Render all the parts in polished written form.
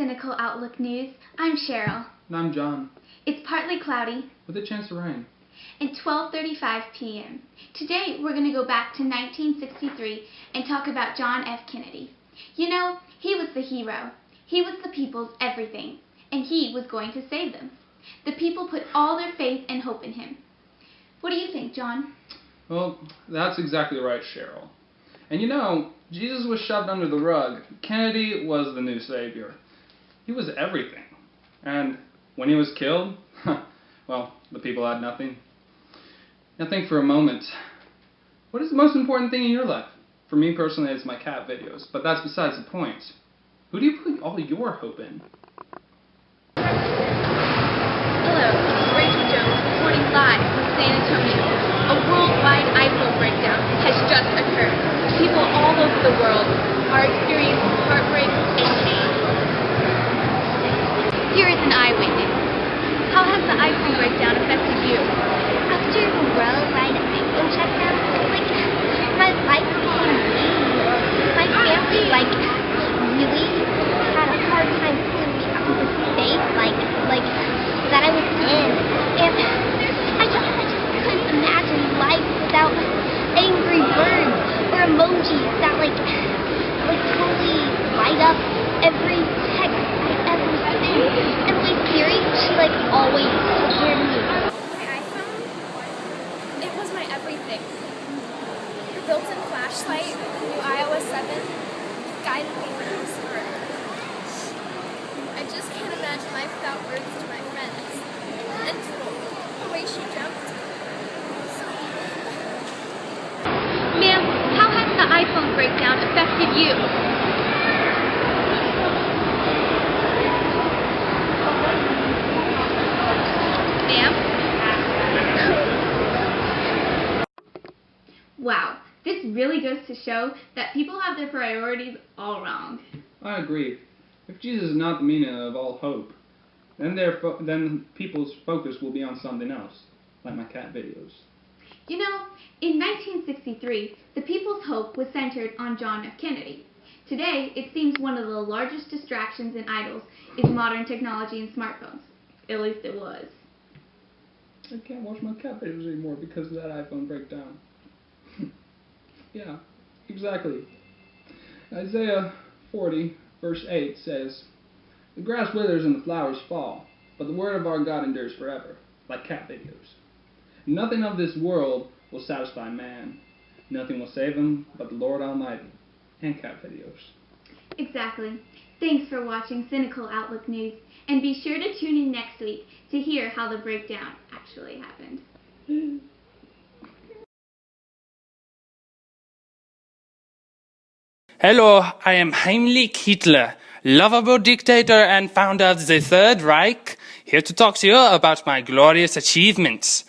Cynical Outlook News. I'm Cheryl. And I'm John. It's partly cloudy. With a chance of rain. At 12:35 p.m. Today we're going to go back to 1963 and talk about John F. Kennedy. You know, he was the hero. He was the people's everything, and he was going to save them. The people put all their faith and hope in him. What do you think, John? Well, that's exactly right, Cheryl. And you know, Jesus was shoved under the rug. Kennedy was the new savior. He was everything. And when he was killed, well, the people had nothing. Now think for a moment. What is the most important thing in your life? For me personally, it's my cat videos, but that's besides the point. Who do you put all your hope in? Hello, it's Rachel Jones reporting live from San Antonio. A worldwide iPhone breakdown has just occurred. People all over the world are experiencing heartbreak and pain. Here is an eyewitness. How has the iPhone breakdown affected you? After the worldwide iPhone shutdown, my life became meaningless. My family, really had a hard time pulling me out of the state, that I was in. And I just couldn't imagine life without angry birds or emojis that, totally light up every text I ever sent. And my Siri, she, always took care of me. It was my everything. The built-in flashlight, the new iOS 7, guided me when I was smart. I just can't imagine life without words to my friends. And the way she jumped. Ma'am, how has the iPhone breakdown affected you? Ma'am? Wow, this really goes to show that people have their priorities all wrong. I agree. If Jesus is not the meaning of all hope, then people's focus will be on something else, like my cat videos. You know, in 1963, the people's hope was centered on John F. Kennedy. Today, it seems one of the largest distractions and idols is modern technology and smartphones. At least it was. I can't watch my cat videos anymore because of that iPhone breakdown. Yeah, exactly. Isaiah 40, verse 8 says, "The grass withers and the flowers fall, but the word of our God endures forever," like cat videos. Nothing of this world will satisfy man. Nothing will save him but the Lord Almighty and cat videos. Exactly. Thanks for watching Cynical Outlook News, and be sure to tune in next week to hear how the breakdown actually happened. Hello, I am Heinrich Hitler, lovable dictator and founder of the Third Reich, here to talk to you about my glorious achievements.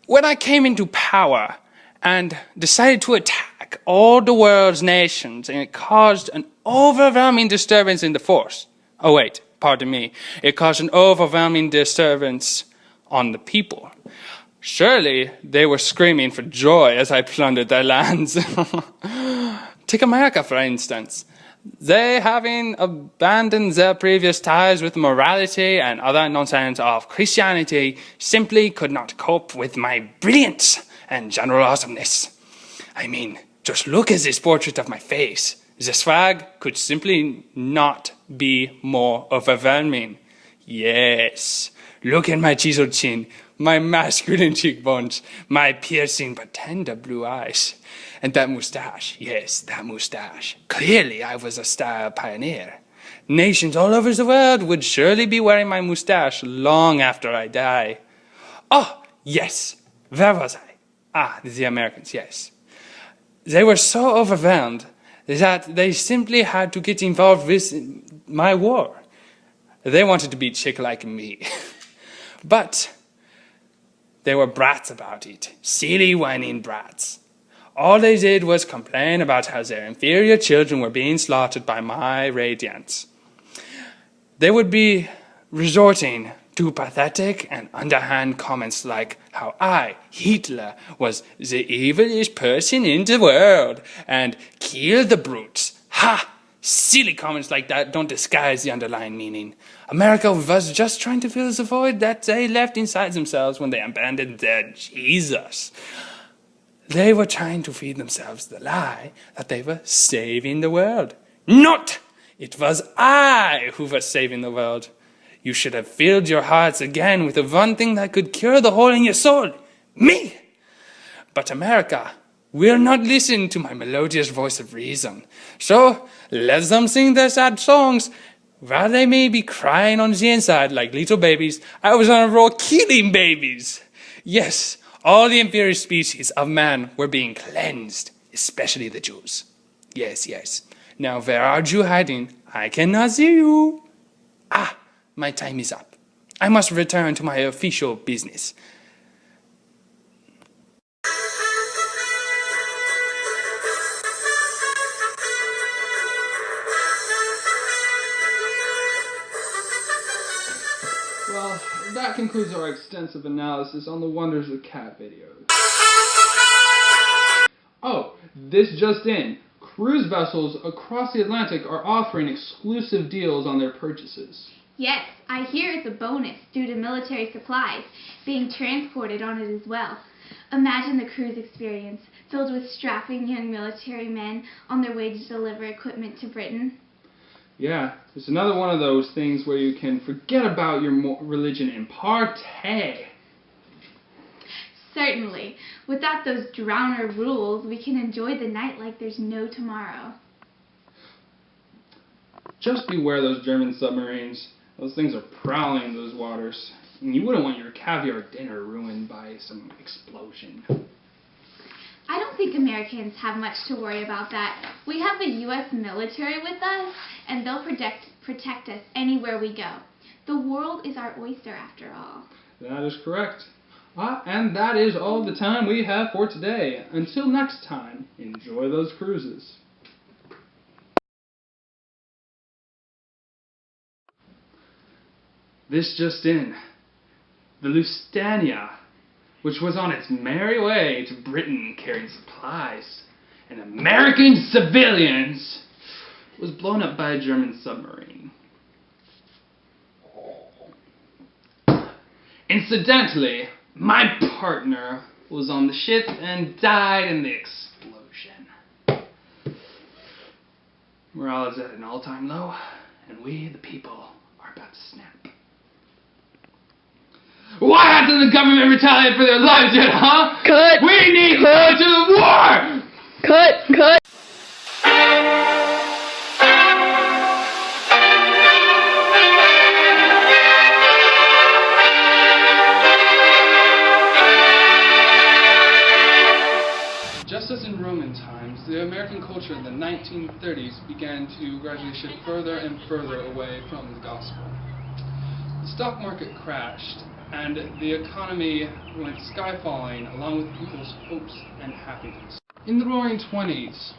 When I came into power and decided to attack all the world's nations, and it caused an overwhelming disturbance in the force. Oh wait, pardon me. It caused an overwhelming disturbance on the people. Surely they were screaming for joy as I plundered their lands. Take America, for instance. They, having abandoned their previous ties with morality and other nonsense of Christianity, simply could not cope with my brilliance and general awesomeness. I mean, just look at this portrait of my face. The swag could simply not be more overwhelming. Yes, look at my chiseled chin, my masculine cheekbones, my piercing but tender blue eyes. And that mustache, yes, that mustache. Clearly I was a style pioneer. Nations all over the world would surely be wearing my mustache long after I die. Oh, yes, where was I? Ah, the Americans, yes. They were so overwhelmed that they simply had to get involved with my war. They wanted to be chick like me. But they were brats about it, silly whining brats. All they did was complain about how their inferior children were being slaughtered by my radiance. They would be resorting to pathetic and underhand comments like how I, Hitler, was the evilest person in the world and killed the brutes. Ha! Silly comments like that don't disguise the underlying meaning. America was just trying to fill the void that they left inside themselves when they abandoned their Jesus. They were trying to feed themselves the lie that they were saving the world. Not! It was I who was saving the world. You should have filled your hearts again with the one thing that could cure the hole in your soul. Me! But America will not listen to my melodious voice of reason. So let them sing their sad songs. While they may be crying on the inside like little babies, I was on a roll killing babies. Yes, all the inferior species of man were being cleansed, especially the Jews. Yes, yes. Now where are you hiding? I cannot see you. Ah, my time is up. I must return to my official business. Well, that concludes our extensive analysis on the wonders of cat videos. Oh, this just in. Cruise vessels across the Atlantic are offering exclusive deals on their purchases. Yes, I hear it's a bonus due to military supplies being transported on it as well. Imagine the cruise experience, filled with strapping young military men on their way to deliver equipment to Britain. Yeah, it's another one of those things where you can forget about your religion and partay. Certainly. Without those drowner rules, we can enjoy the night like there's no tomorrow. Just beware those German submarines. Those things are prowling those waters. And you wouldn't want your caviar dinner ruined by some explosion. I don't think Americans have much to worry about that. We have the U.S. military with us, and they'll protect us anywhere we go. The world is our oyster after all. That is correct. And that is all the time we have for today. Until next time, enjoy those cruises. This just in. The Lusitania, which was on its merry way to Britain carrying supplies and American civilians, was blown up by a German submarine. Incidentally, my partner was on the ship and died in the explosion. Morale is at an all-time low, and we, the people, are about to snap. Why hasn't the government retaliated for their lives yet, huh? Cut! We need to go to the war! Cut! Just as in Roman times, the American culture in the 1930s began to gradually shift further and further away from the gospel. The stock market crashed, and the economy went sky-falling along with people's hopes and happiness. In the Roaring '20s,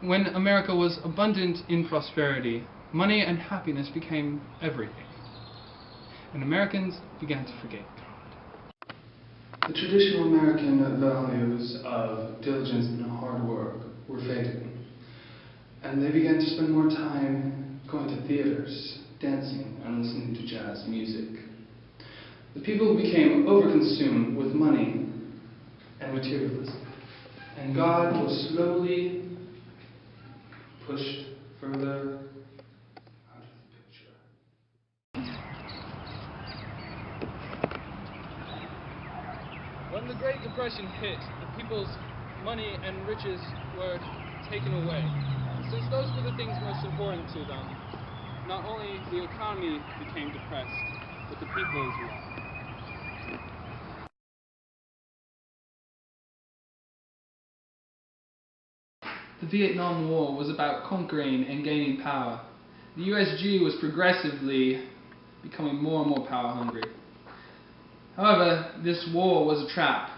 when America was abundant in prosperity, money and happiness became everything, and Americans began to forget God. The traditional American values of diligence and hard work were fading, and they began to spend more time going to theaters, dancing, and listening to jazz music. The people became overconsumed with money and materialism, and God was slowly pushed further out of the picture. When the Great Depression hit, the people's money and riches were taken away. Since those were the things most important to them, not only the economy became depressed, but the people as well. The Vietnam War was about conquering and gaining power. The USG was progressively becoming more and more power hungry. However, this war was a trap.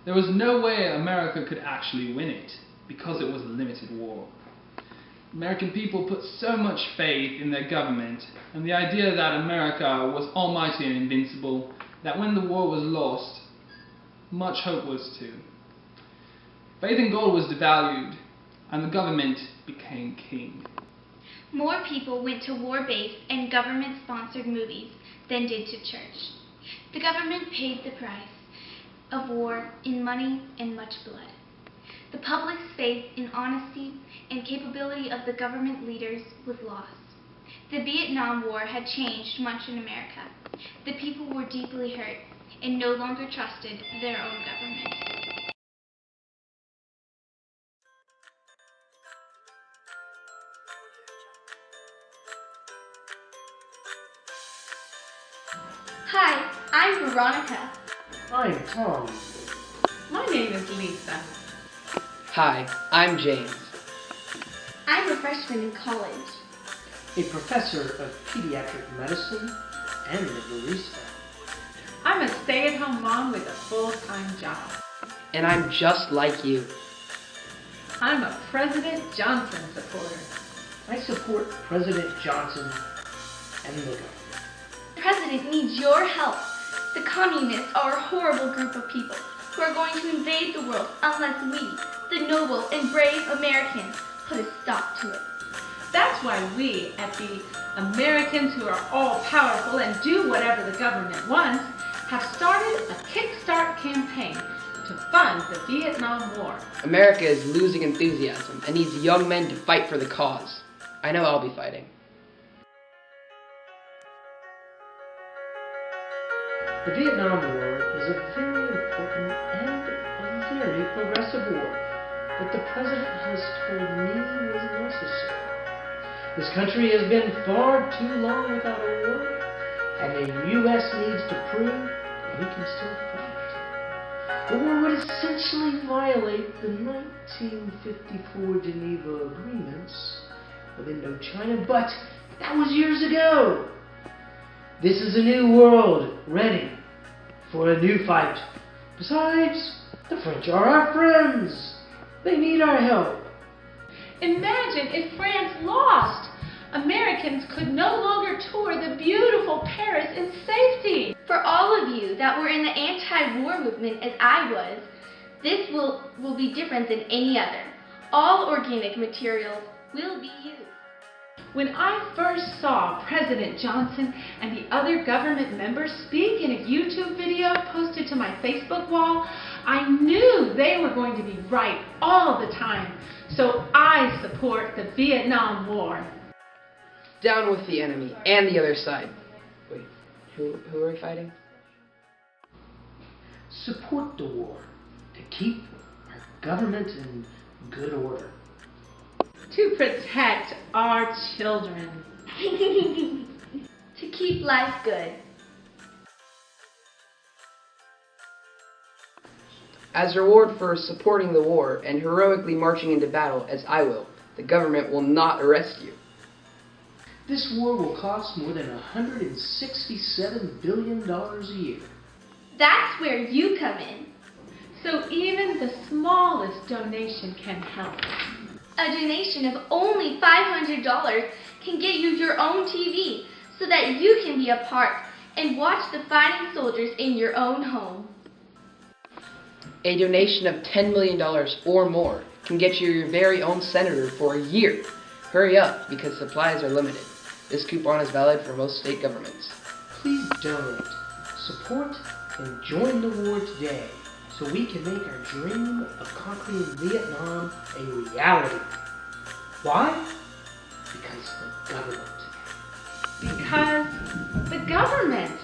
There was no way America could actually win it, because it was a limited war. American people put so much faith in their government, and the idea that America was almighty and invincible, that when the war was lost, much hope was too. Faith in God was devalued. and the government became king. More people went to war-based and government-sponsored movies than did to church. The government paid the price of war in money and much blood. The public's faith in honesty and capability of the government leaders was lost. The Vietnam War had changed much in America. The people were deeply hurt and no longer trusted their own government. Hi, I'm Veronica. I'm Tom. My name is Lisa. Hi, I'm James. I'm a freshman in college. A professor of pediatric medicine and a barista. I'm a stay-at-home mom with a full-time job. And I'm just like you. I'm a President Johnson supporter. I support President Johnson and the government. The president needs your help. The communists are a horrible group of people who are going to invade the world unless we, the noble and brave Americans, put a stop to it. That's why we, at the Americans who are all-powerful and do whatever the government wants, have started a Kickstart campaign to fund the Vietnam War. America is losing enthusiasm and needs young men to fight for the cause. I know I'll be fighting. The Vietnam War is a very important and a very progressive war that the President has told me was necessary. This country has been far too long without a war, and the U.S. needs to prove that we can still fight. The war would essentially violate the 1954 Geneva Agreements of Indochina, but that was years ago. This is a new world, ready for a new fight. Besides, the French are our friends. They need our help. Imagine if France lost. Americans could no longer tour the beautiful Paris in safety. For all of you that were in the anti-war movement as I was, this will be different than any other. All organic materials will be used. When I first saw President Johnson and the other government members speak in a YouTube video posted to my Facebook wall, I knew they were going to be right all the time. So I support the Vietnam War. Down with the enemy and the other side. Wait, who are we fighting? Support the war to keep our government in good order. To protect our children. To keep life good. As a reward for supporting the war and heroically marching into battle, as I will, the government will not arrest you. This war will cost more than $167 billion a year. That's where you come in. So even the smallest donation can help. A donation of only $500 can get you your own TV so that you can be a part and watch the fighting soldiers in your own home. A donation of $10 million or more can get you your very own senator for a year. Hurry up, because supplies are limited. This coupon is valid for most state governments. Please donate, support, and join the war today so we can make our dream of conquering Vietnam a reality. Why? Because the government. Because the government.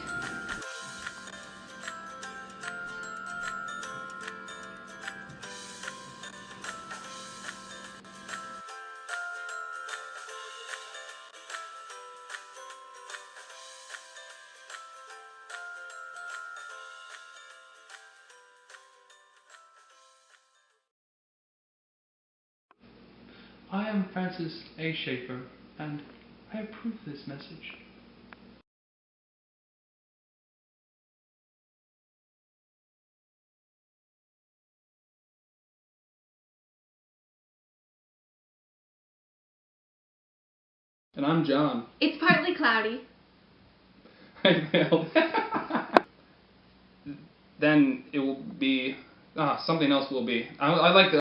I am Francis A. Schaefer, and I approve this message. And I'm John. It's partly cloudy. I failed. Then it will be... something else will be. I like the...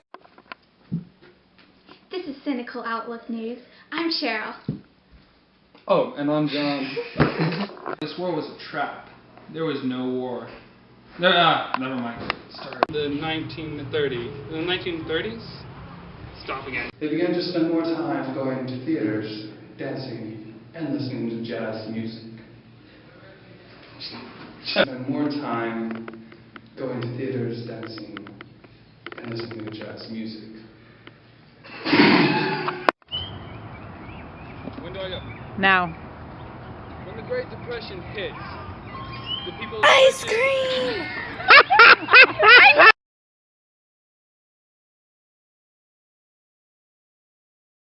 Cynical Outlook News. I'm Cheryl. Oh, and I'm John. This war was a trap. There was no war. Never mind. Start. The 1930s? Stop again. They began to spend more time going to theaters, dancing, and listening to jazz music. Spend more time going to theaters, dancing, and listening to jazz music. When do I go? Now. When the Great Depression hit, the people... Ice cream!